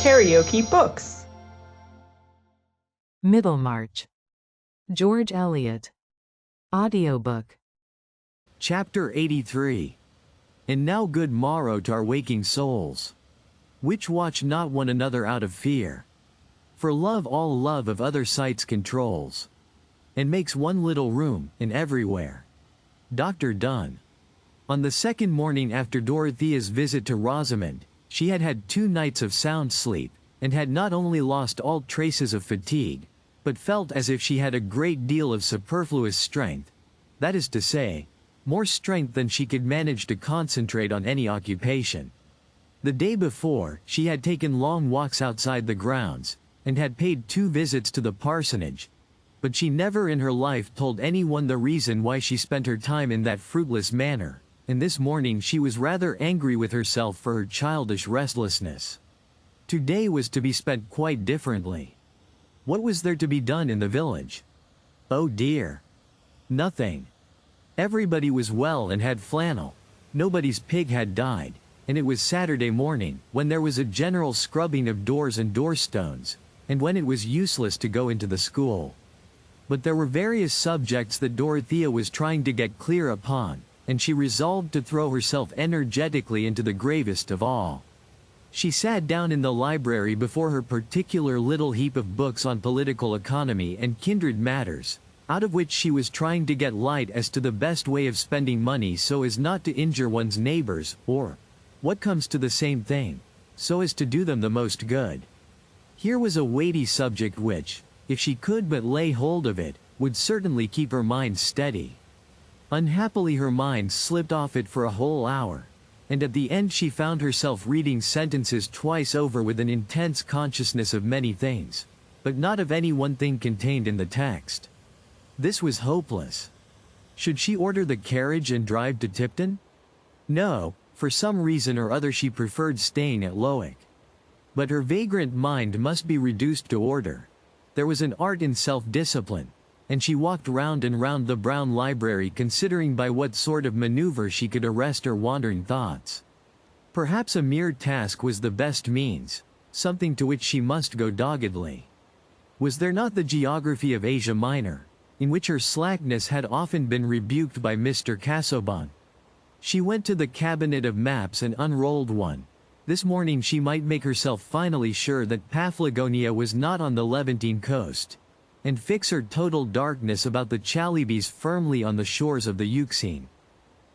KaraokeBooks. Middlemarch. George Eliot. Audiobook. Chapter 83. And now good morrow to our waking souls, which watch not one another out of fear. For love all love of other sights controls, and makes one little room in everywhere. Dr. Donne. On the second morning after Dorothea's visit to Rosamond, she had had 2 nights of sound sleep, and had not only lost all traces of fatigue, but felt as if she had a great deal of superfluous strength, that is to say, more strength than she could manage to concentrate on any occupation. The day before, she had taken long walks outside the grounds, and had paid 2 visits to the parsonage, but she never in her life told anyone the reason why she spent her time in that fruitless manner, and this morning she was rather angry with herself for her childish restlessness. Today was to be spent quite differently. What was there to be done in the village? Oh dear! Nothing. Everybody was well and had flannel, nobody's pig had died, and it was Saturday morning, when there was a general scrubbing of doors and door-stones, and when it was useless to go into the school. But there were various subjects that Dorothea was trying to get clear upon, and she resolved to throw herself energetically into the gravest of all. She sat down in the library before her particular little heap of books on political economy and kindred matters, out of which she was trying to get light as to the best way of spending money so as not to injure one's neighbors, or, what comes to the same thing, so as to do them the most good. Here was a weighty subject which, if she could but lay hold of it, would certainly keep her mind steady. Unhappily her mind slipped off it for a whole hour, and at the end she found herself reading sentences twice over with an intense consciousness of many things, but not of any one thing contained in the text. This was hopeless. Should she order the carriage and drive to Tipton? No, for some reason or other she preferred staying at Lowick. But her vagrant mind must be reduced to order. There was an art in self-discipline, and she walked round and round the brown library considering by what sort of maneuver she could arrest her wandering thoughts. Perhaps a mere task was the best means, something to which she must go doggedly. Was there not the geography of Asia Minor, in which her slackness had often been rebuked by Mr. Casaubon? She went to the cabinet of maps and unrolled one. This morning she might make herself finally sure that Paphlagonia was not on the Levantine coast, and fix her total darkness about the Chalybes firmly on the shores of the Euxine.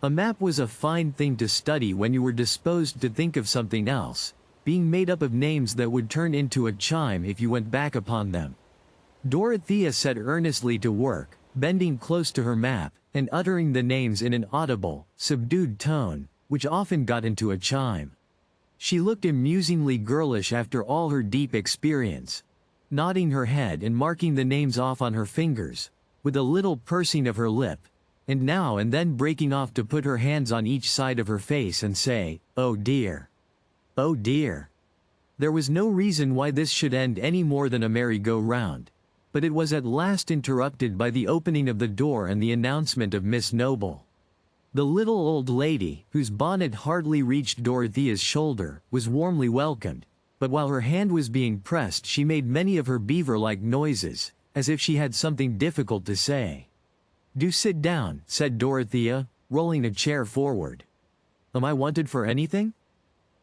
A map was a fine thing to study when you were disposed to think of something else, being made up of names that would turn into a chime if you went back upon them. Dorothea set earnestly to work, bending close to her map, and uttering the names in an audible, subdued tone, which often got into a chime. She looked amusingly girlish after all her deep experience, nodding her head and marking the names off on her fingers, with a little pursing of her lip, and now and then breaking off to put her hands on each side of her face and say, "Oh dear! Oh dear!" There was no reason why this should end any more than a merry-go-round, but it was at last interrupted by the opening of the door and the announcement of Miss Noble. The little old lady, whose bonnet hardly reached Dorothea's shoulder, was warmly welcomed, but while her hand was being pressed she made many of her beaver-like noises, as if she had something difficult to say. "Do sit down," said Dorothea, rolling a chair forward. "Am I wanted for anything?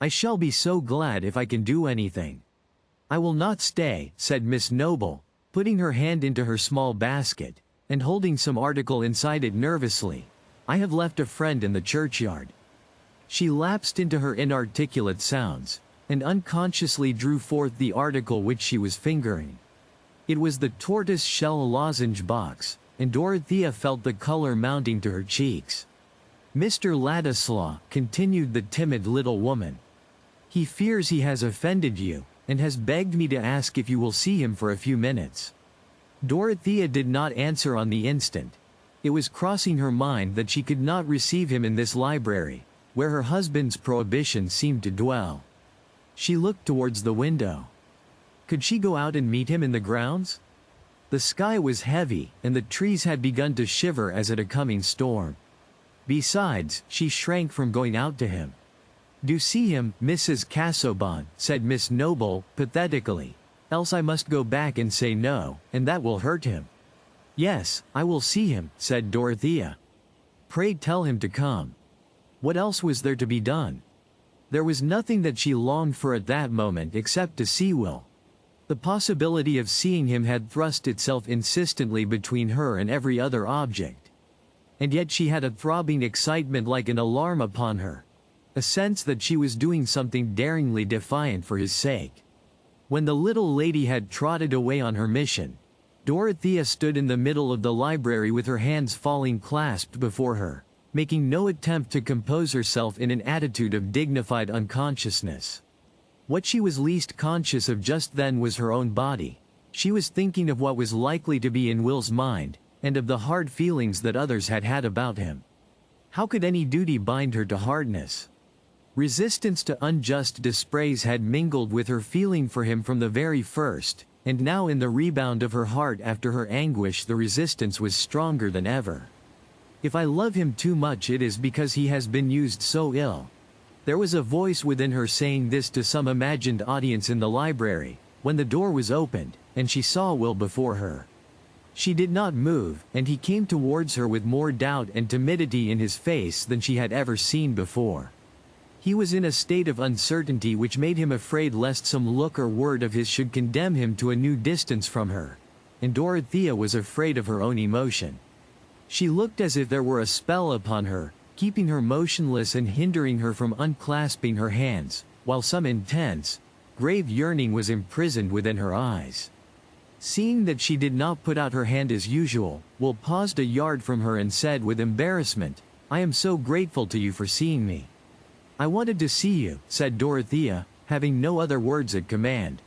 I shall be so glad if I can do anything." "I will not stay," said Miss Noble, putting her hand into her small basket, and holding some article inside it nervously. "I have left a friend in the churchyard." She lapsed into her inarticulate sounds, and unconsciously drew forth the article which she was fingering. It was the tortoise-shell lozenge box, and Dorothea felt the color mounting to her cheeks. "Mr. Ladislaw," continued the timid little woman. "He fears he has offended you, and has begged me to ask if you will see him for a few minutes." Dorothea did not answer on the instant. It was crossing her mind that she could not receive him in this library, where her husband's prohibition seemed to dwell. She looked towards the window. Could she go out and meet him in the grounds? The sky was heavy, and the trees had begun to shiver as at a coming storm. Besides, she shrank from going out to him. "Do see him, Mrs. Casaubon," said Miss Noble, pathetically. "Else I must go back and say no, and that will hurt him." "Yes, I will see him," said Dorothea. "Pray tell him to come." What else was there to be done? There was nothing that she longed for at that moment except to see Will. The possibility of seeing him had thrust itself insistently between her and every other object. And yet she had a throbbing excitement like an alarm upon her. A sense that she was doing something daringly defiant for his sake. When the little lady had trotted away on her mission, Dorothea stood in the middle of the library with her hands falling clasped before her, making no attempt to compose herself in an attitude of dignified unconsciousness. What she was least conscious of just then was her own body. She was thinking of what was likely to be in Will's mind, and of the hard feelings that others had had about him. How could any duty bind her to hardness? Resistance to unjust dispraise had mingled with her feeling for him from the very first, and now in the rebound of her heart after her anguish the resistance was stronger than ever. "If I love him too much it is because he has been used so ill." There was a voice within her saying this to some imagined audience in the library, when the door was opened, and she saw Will before her. She did not move, and he came towards her with more doubt and timidity in his face than she had ever seen before. He was in a state of uncertainty which made him afraid lest some look or word of his should condemn him to a new distance from her, and Dorothea was afraid of her own emotion. She looked as if there were a spell upon her, keeping her motionless and hindering her from unclasping her hands, while some intense, grave yearning was imprisoned within her eyes. Seeing that she did not put out her hand as usual, Will paused a yard from her and said with embarrassment, "I am so grateful to you for seeing me." "I wanted to see you," said Dorothea, having no other words at command.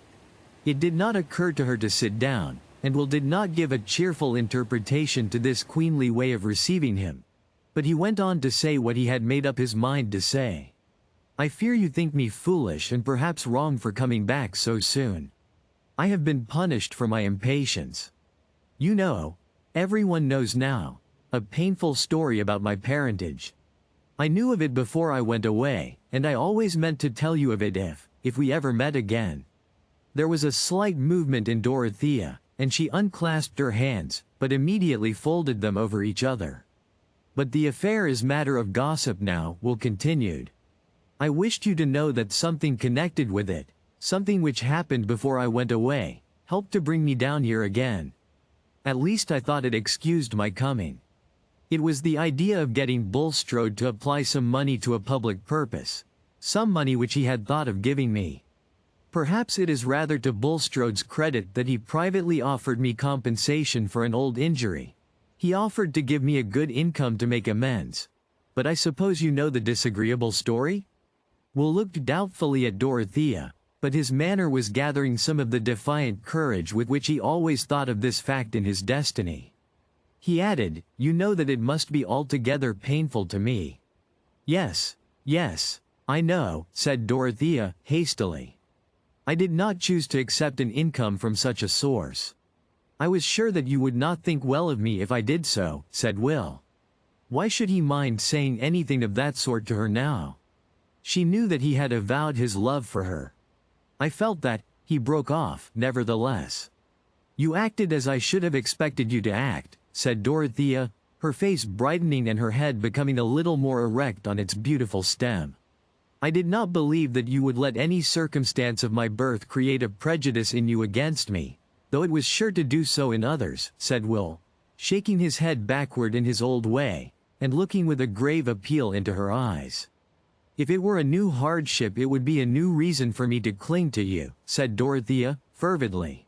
It did not occur to her to sit down, and Will did not give a cheerful interpretation to this queenly way of receiving him. But he went on to say what he had made up his mind to say. "I fear you think me foolish and perhaps wrong for coming back so soon. I have been punished for my impatience. You know, everyone knows now, a painful story about my parentage. I knew of it before I went away, and I always meant to tell you of it if we ever met again." There was a slight movement in Dorothea, and she unclasped her hands, but immediately folded them over each other. "But the affair is matter of gossip now," Will continued. "I wished you to know that something connected with it, something which happened before I went away, helped to bring me down here again. At least I thought it excused my coming. It was the idea of getting Bulstrode to apply some money to a public purpose, some money which he had thought of giving me. Perhaps it is rather to Bulstrode's credit that he privately offered me compensation for an old injury. He offered to give me a good income to make amends. But I suppose you know the disagreeable story?" Will looked doubtfully at Dorothea, but his manner was gathering some of the defiant courage with which he always thought of this fact in his destiny. He added, "You know that it must be altogether painful to me." Yes, I know," said Dorothea, hastily. "I did not choose to accept an income from such a source. I was sure that you would not think well of me if I did so," said Will. Why should he mind saying anything of that sort to her now? She knew that he had avowed his love for her. "I felt that," he broke off, "nevertheless. You acted as I should have expected you to act," said Dorothea, her face brightening and her head becoming a little more erect on its beautiful stem. "I did not believe that you would let any circumstance of my birth create a prejudice in you against me, though it was sure to do so in others," said Will, shaking his head backward in his old way, and looking with a grave appeal into her eyes. "If it were a new hardship it would be a new reason for me to cling to you," said Dorothea, fervidly.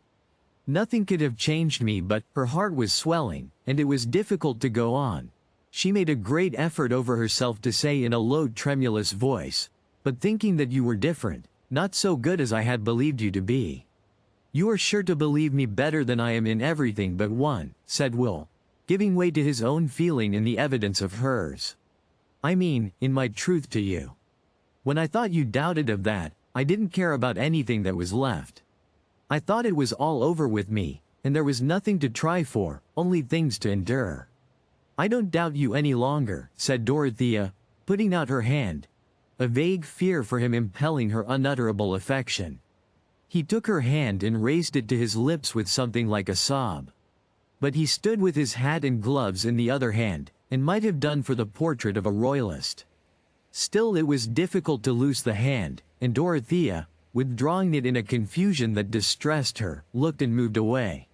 Nothing could have changed me, but her heart was swelling, and it was difficult to go on. She made a great effort over herself to say in a low tremulous voice, "But thinking that you were different, not so good as I had believed you to be." "You are sure to believe me better than I am in everything but one," said Will, giving way to his own feeling in the evidence of hers. "I mean, in my truth to you. When I thought you doubted of that, I didn't care about anything that was left. I thought it was all over with me, and there was nothing to try for, only things to endure." "I don't doubt you any longer," said Dorothea, putting out her hand. a vague fear for him impelling her unutterable affection. He took her hand and raised it to his lips with something like a sob. But he stood with his hat and gloves in the other hand, and might have done for the portrait of a royalist. Still it was difficult to loose the hand, and Dorothea, withdrawing it in a confusion that distressed her, looked and moved away.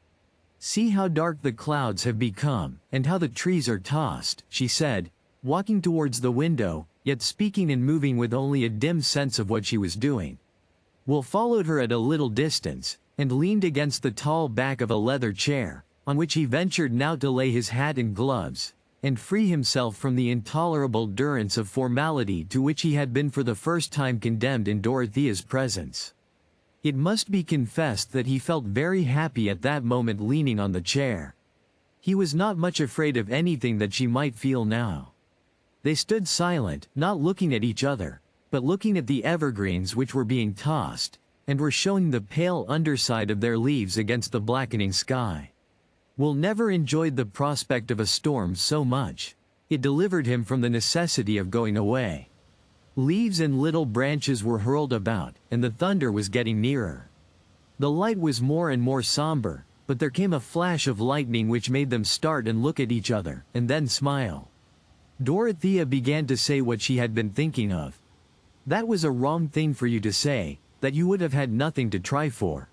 "See how dark the clouds have become, and how the trees are tossed," she said, walking towards the window, yet speaking and moving with only a dim sense of what she was doing. Will followed her at a little distance, and leaned against the tall back of a leather chair, on which he ventured now to lay his hat and gloves, and free himself from the intolerable durance of formality to which he had been for the first time condemned in Dorothea's presence. It must be confessed that he felt very happy at that moment leaning on the chair. He was not much afraid of anything that she might feel now. They stood silent, not looking at each other, but looking at the evergreens which were being tossed, and were showing the pale underside of their leaves against the blackening sky. Will never enjoyed the prospect of a storm so much. It delivered him from the necessity of going away. Leaves and little branches were hurled about, and the thunder was getting nearer. The light was more and more somber, but there came a flash of lightning which made them start and look at each other, and then smile. Dorothea began to say what she had been thinking of. "That was a wrong thing for you to say, that you would have had nothing to try for.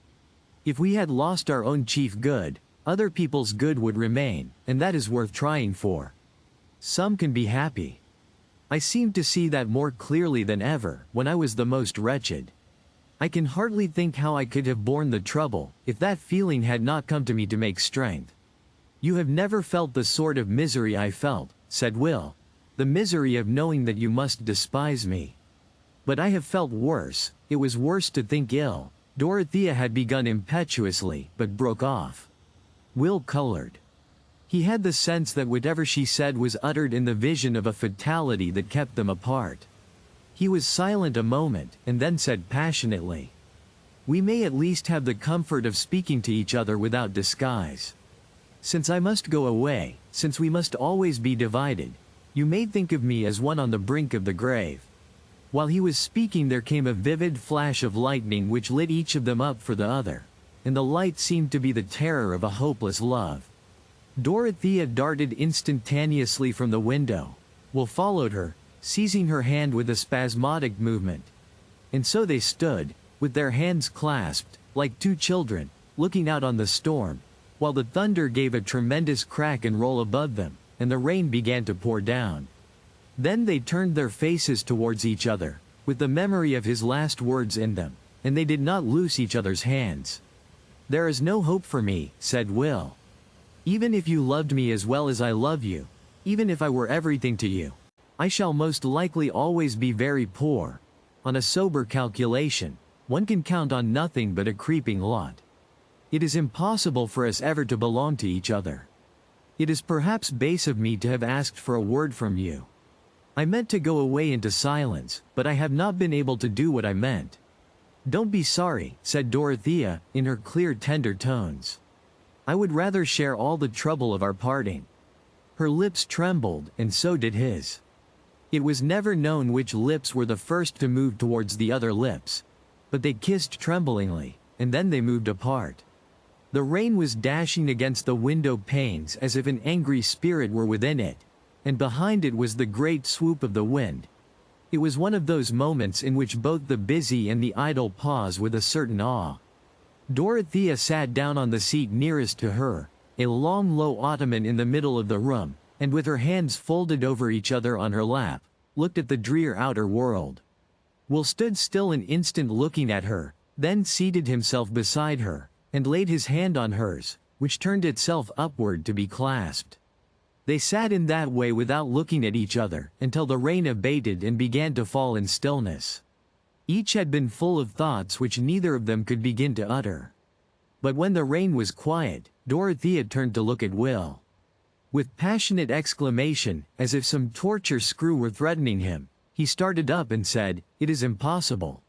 If we had lost our own chief good, other people's good would remain, and that is worth trying for. Some can be happy. I seemed to see that more clearly than ever, when I was the most wretched. I can hardly think how I could have borne the trouble, if that feeling had not come to me to make strength. You have never felt the sort of misery I felt," said Will, "the misery of knowing that you must despise me. But I have felt worse. It was worse to think ill." Dorothea had begun impetuously, but broke off. Will colored. He had the sense that whatever she said was uttered in the vision of a fatality that kept them apart. He was silent a moment, and then said passionately, "We may at least have the comfort of speaking to each other without disguise. Since I must go away, since we must always be divided, you may think of me as one on the brink of the grave." While he was speaking there came a vivid flash of lightning which lit each of them up for the other, and the light seemed to be the terror of a hopeless love. Dorothea darted instantaneously from the window. Will followed her, seizing her hand with a spasmodic movement. And so they stood, with their hands clasped, like two children, looking out on the storm, while the thunder gave a tremendous crack and roll above them, and the rain began to pour down. Then they turned their faces towards each other, with the memory of his last words in them, and they did not loose each other's hands. "There is no hope for me," said Will. "Even if you loved me as well as I love you, even if I were everything to you, I shall most likely always be very poor. On a sober calculation, one can count on nothing but a creeping lot. It is impossible for us ever to belong to each other. It is perhaps base of me to have asked for a word from you. I meant to go away into silence, but I have not been able to do what I meant." "Don't be sorry," said Dorothea, in her clear tender tones. "I would rather share all the trouble of our parting." Her lips trembled, and so did his. It was never known which lips were the first to move towards the other lips, but they kissed tremblingly, and then they moved apart. The rain was dashing against the window panes as if an angry spirit were within it, and behind it was the great swoop of the wind. It was one of those moments in which both the busy and the idle pause with a certain awe. Dorothea sat down on the seat nearest to her, a long low ottoman in the middle of the room, and with her hands folded over each other on her lap, looked at the drear outer world. Will stood still an instant looking at her, then seated himself beside her, and laid his hand on hers, which turned itself upward to be clasped. They sat in that way without looking at each other, until the rain abated and began to fall in stillness. Each had been full of thoughts which neither of them could begin to utter. But when the rain was quiet, Dorothea turned to look at Will. With passionate exclamation, as if some torture screw were threatening him, he started up and said, "It is impossible."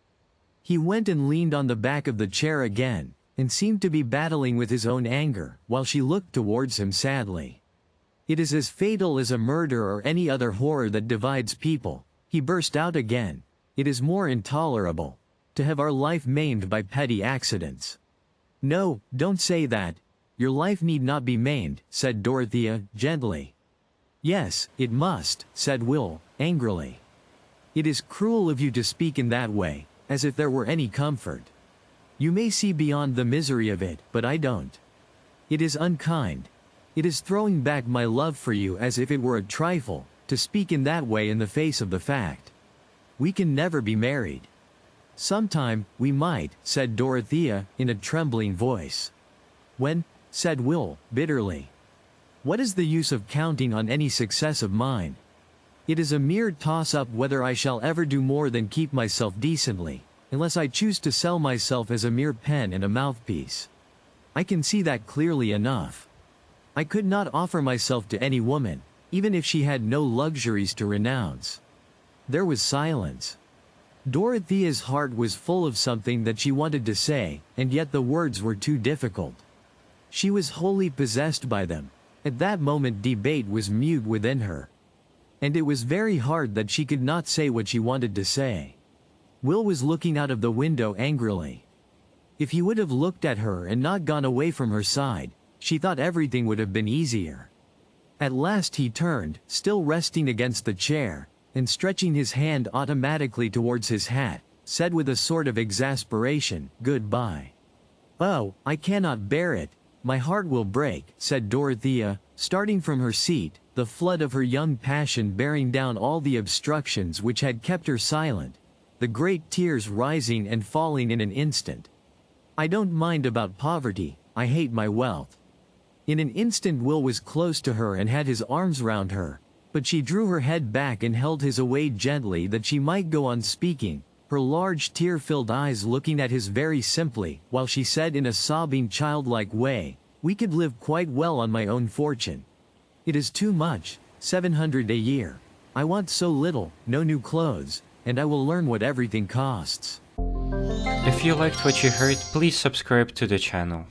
He went and leaned on the back of the chair again, and seemed to be battling with his own anger, while she looked towards him sadly. "It is as fatal as a murder or any other horror that divides people," he burst out again, It is more intolerable to have our life maimed by petty accidents. No, don't say that. Your life need not be maimed, said Dorothea, gently. Yes, it must, said Will, angrily. It is cruel of you to speak in that way, as if there were any comfort. You may see beyond the misery of it, but I don't. It is unkind. It is throwing back my love for you as if it were a trifle, to speak in that way in the face of the fact. We can never be married. Sometime, we might, said Dorothea, in a trembling voice. When? Said Will, bitterly. What is the use of counting on any success of mine? It is a mere toss-up whether I shall ever do more than keep myself decently, unless I choose to sell myself as a mere pen and a mouthpiece. I can see that clearly enough. I could not offer myself to any woman, even if she had no luxuries to renounce. There was silence. Dorothea's heart was full of something that she wanted to say, and yet the words were too difficult. She was wholly possessed by them. At that moment debate was mute within her. And it was very hard that she could not say what she wanted to say. Will was looking out of the window angrily. If he would have looked at her and not gone away from her side, she thought everything would have been easier. At last he turned, still resting against the chair, and stretching his hand automatically towards his hat, said with a sort of exasperation, "Goodbye." "Oh, I cannot bear it. My heart will break," said Dorothea, starting from her seat, the flood of her young passion bearing down all the obstructions which had kept her silent, the great tears rising and falling in an instant. "I don't mind about poverty, I hate my wealth." In an instant Will was close to her and had his arms round her, but she drew her head back and held his away gently that she might go on speaking, her large tear-filled eyes looking at his very simply, while she said in a sobbing childlike way, "We could live quite well on my own fortune. It is too much, 700 a year. I want so little, no new clothes, and I will learn what everything costs." If you liked what you heard, please subscribe to the channel.